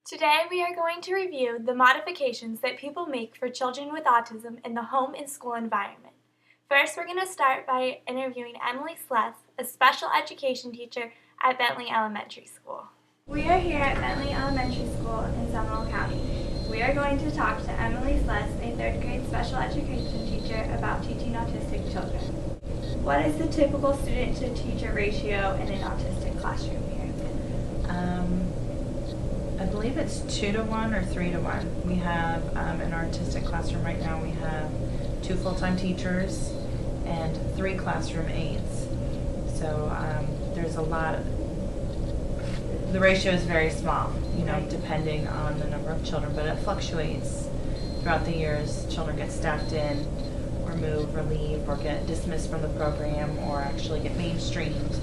Today we are going to review the modifications that people make for children with autism in the home and school environment. First, we're going to start by interviewing Emily Sless, a special education teacher at Bentley Elementary School. We are here at Bentley Elementary School in Seminole County. We are going to talk to Emily Sless, a third grade special education teacher, about teaching autistic children. What is the typical student to teacher ratio in an autistic classroom here? I believe it's 2-to-1 or 3-to-1. We have, in our artistic classroom right now, we have 2 full-time teachers and 3 classroom aides. So there's a lot of, the ratio is very small, depending on the number of children, but it fluctuates throughout the years. Children get stacked in, or move, or leave, or get dismissed from the program, or actually get mainstreamed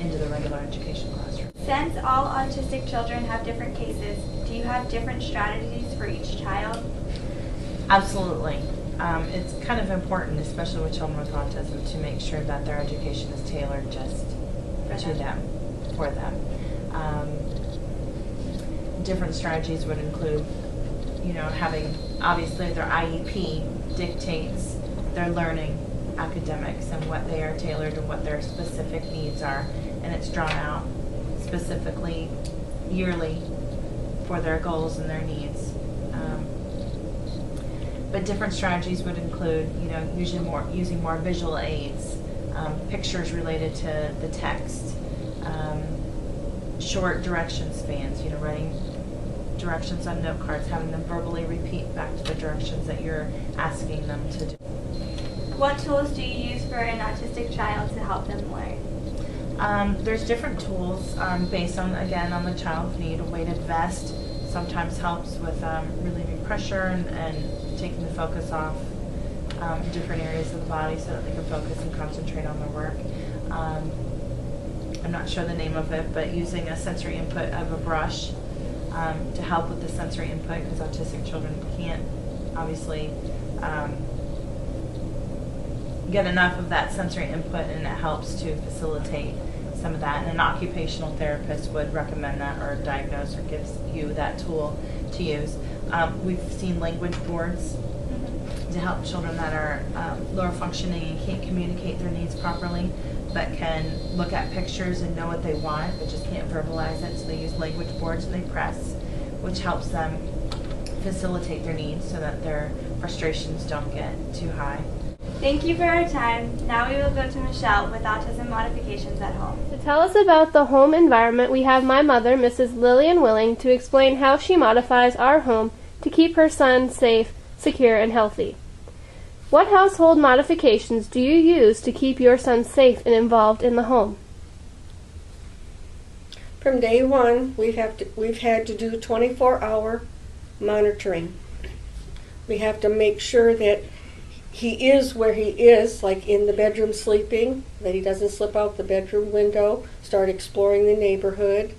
into the regular education classroom. Since all autistic children have different cases, do you have different strategies for each child? Absolutely. It's kind of important, especially with children with autism, to make sure that their education is tailored just to them, for them. Different strategies would include, having, obviously their IEP dictates their learning academics and what they are tailored and what their specific needs are, and it's drawn out specifically yearly for their goals and their needs. But different strategies would include, using more visual aids, pictures related to the text, short direction spans, writing directions on note cards, having them verbally repeat back to the directions that you're asking them to do. What tools do you use for an autistic child to help them learn? There's different tools based on, again, on the child's need. A weighted vest sometimes helps with relieving pressure and taking the focus off different areas of the body so that they can focus and concentrate on their work. I'm not sure the name of it, but using a sensory input of a brush to help with the sensory input, because autistic children can't obviously get enough of that sensory input, and it helps to facilitate some of that. And an occupational therapist would recommend that, or diagnose, or gives you that tool to use. We've seen language boards to help children that are lower functioning and can't communicate their needs properly, but can look at pictures and know what they want, but just can't verbalize it. So they use language boards and they press, which helps them facilitate their needs so that their frustrations don't get too high. Thank you for our time. Now we will go to Michelle with autism modifications at home. To tell us about the home environment, we have my mother, Mrs. Lillian Willing, to explain how she modifies our home to keep her son safe, secure, and healthy. What household modifications do you use to keep your son safe and involved in the home? From day one, we've had to do 24-hour monitoring. We have to make sure that he is where he is, like in the bedroom sleeping, that he doesn't slip out the bedroom window, start exploring the neighborhood.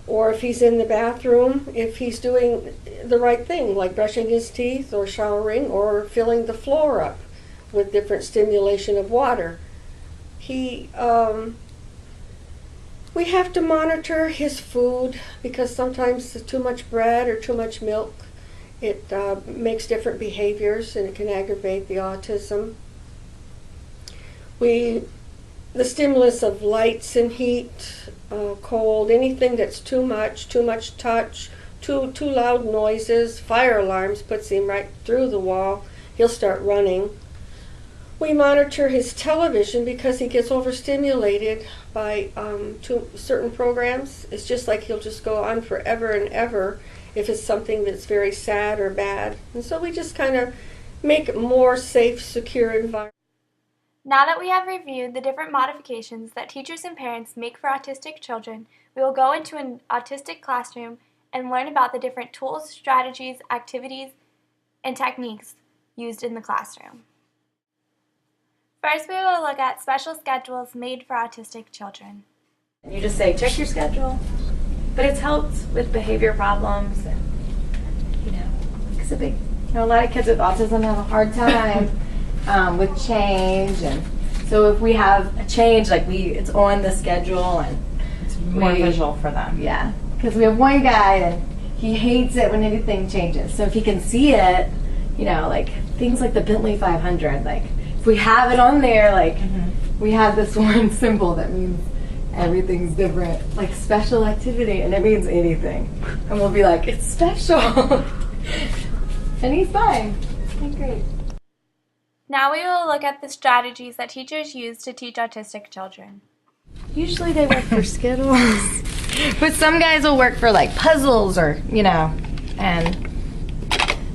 Or if he's in the bathroom, if he's doing the right thing, like brushing his teeth or showering or filling the floor up with different stimulation of water. We have to monitor his food, because sometimes too much bread or too much milk, it makes different behaviors and it can aggravate the autism. The stimulus of lights and heat, cold, anything that's too much touch, too loud noises, fire alarms, puts him right through the wall. He'll start running. We monitor his television because he gets overstimulated by certain programs. It's just like he'll just go on forever and ever if it's something that's very sad or bad. And so we just kind of make it more safe, secure environment. Now that we have reviewed the different modifications that teachers and parents make for autistic children, we will go into an autistic classroom and learn about the different tools, strategies, activities, and techniques used in the classroom. First, we will look at special schedules made for autistic children. You just say, check your schedule. But it's helped with behavior problems, and, because a lot of kids with autism have a hard time with change, and so if we have a change, like it's on the schedule, and it's more visual for them. Yeah, because we have one guy, and he hates it when anything changes. So if he can see it, you know, like things like the Bentley 500, like if we have it on there, like we have this one symbol that means everything's different, like special activity, and it means anything. And we'll be like, it's special. And he's fine. Okay, great. Now we will look at the strategies that teachers use to teach autistic children. Usually they work for Skittles, but some guys will work for like puzzles or, you know, and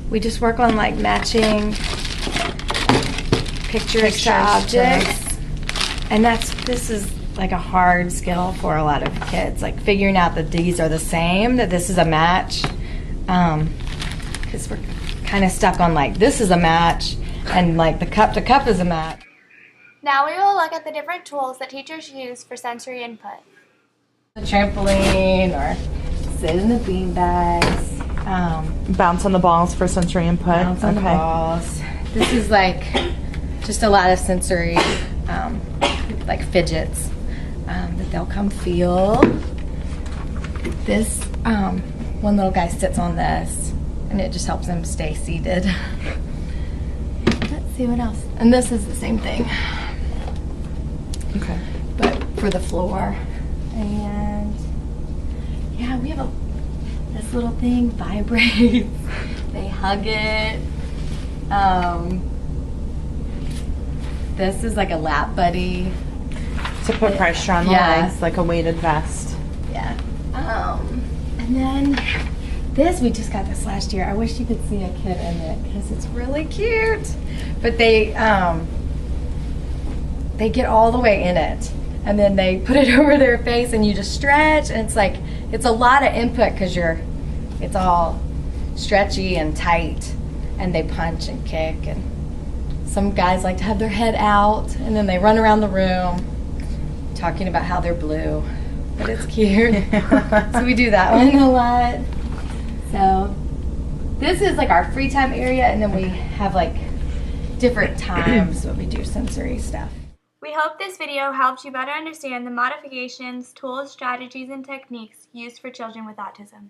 we just work on like matching pictures to objects. And this is like a hard skill for a lot of kids, like figuring out that these are the same, that this is a match, because we're kind of stuck on like this is a match and like the cup to cup is a match. Now we will look at the different tools that teachers use for sensory input. The trampoline or sit in the bean bags. Bounce on the balls for sensory input. Bounce on the balls. This is like just a lot of sensory, like fidgets that they'll come feel. This one little guy sits on this, and it just helps him stay seated. Let's see what else. And this is the same thing. Okay. But for the floor. And yeah, we have this little thing vibrates. They hug it. This is like a lap buddy. To put pressure on the legs, like a weighted vest. Yeah. And then this, we just got this last year. I wish you could see a kid in it because it's really cute. But they get all the way in it, and then they put it over their face, and you just stretch, and it's like it's a lot of input because it's all stretchy and tight, and they punch and kick, and some guys like to have their head out, and then they run around the room talking about how they're blue, but it's cute. So we do that one a lot. So this is like our free time area, and then we have like different times when we do sensory stuff. We hope this video helped you better understand the modifications, tools, strategies, and techniques used for children with autism.